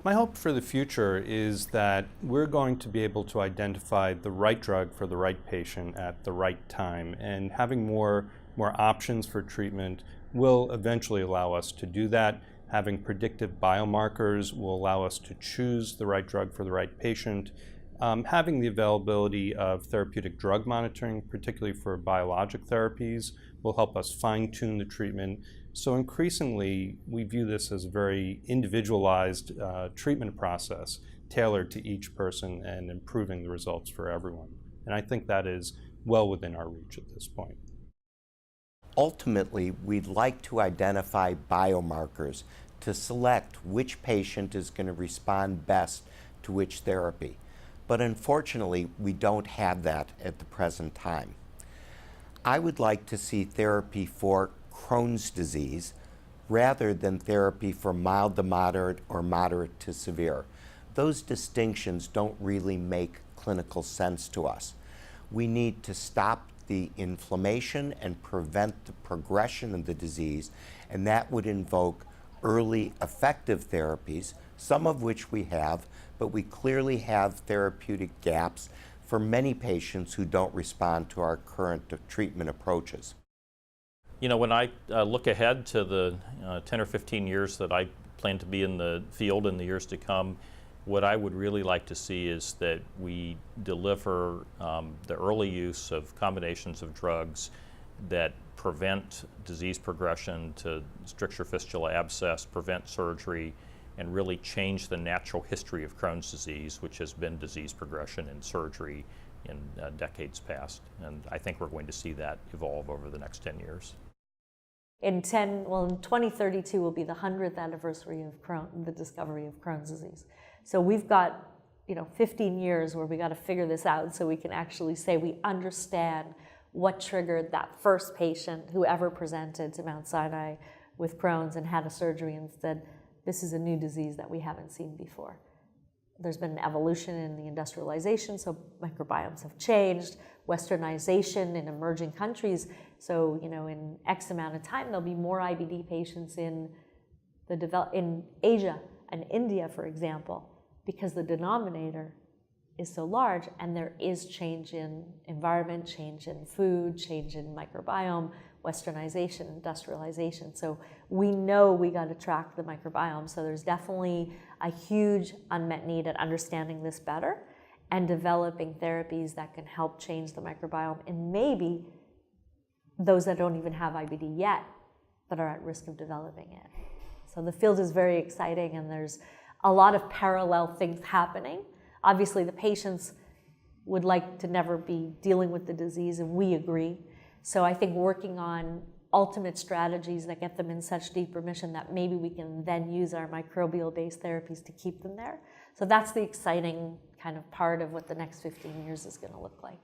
My hope for the future is that we're going to be able to identify the right drug for the right patient at the right time, and having more options for treatment will eventually allow us to do that. Having predictive biomarkers will allow us to choose the right drug for the right patient. Having the availability of therapeutic drug monitoring, particularly for biologic therapies, will help us fine-tune the treatment. So increasingly, we view this as a very individualized treatment process, tailored to each person and improving the results for everyone. And I think that is well within our reach at this point. Ultimately, we'd like to identify biomarkers to select which patient is going to respond best to which therapy. But unfortunately, we don't have that at the present time. I would like to see therapy for Crohn's disease rather than therapy for mild to moderate or moderate to severe. Those distinctions don't really make clinical sense to us. We need to stop the inflammation and prevent the progression of the disease, and that would invoke early effective therapies, some of which we have, but we clearly have therapeutic gaps for many patients who don't respond to our current treatment approaches. You know, when I look ahead to the 10 or 15 years that I plan to be in the field in the years to come, what I would really like to see is that we deliver the early use of combinations of drugs that prevent disease progression to stricture fistula abscess, prevent surgery, and really change the natural history of Crohn's disease, which has been disease progression and surgery in decades past. And I think we're going to see that evolve over the next 10 years. In 2032 will be the 100th anniversary of the discovery of Crohn's disease. So we've got 15 years where we got to figure this out so we can actually say we understand what triggered that first patient who ever presented to Mount Sinai with Crohn's and had a surgery and said, this is a new disease that we haven't seen before. There's been an evolution in the industrialization, so microbiomes have changed, westernization in emerging countries. So, in X amount of time, there'll be more IBD patients in Asia and India, for example, because the denominator is so large, and there is change in environment, change in food, change in microbiome, westernization, industrialization. So we know we got to track the microbiome. So there's definitely a huge unmet need at understanding this better and developing therapies that can help change the microbiome in maybe those that don't even have IBD yet but are at risk of developing it. So the field is very exciting, and there's a lot of parallel things happening. Obviously, the patients would like to never be dealing with the disease, and we agree. So I think working on ultimate strategies that get them in such deep remission that maybe we can then use our microbial-based therapies to keep them there. So that's the exciting kind of part of what the next 15 years is going to look like.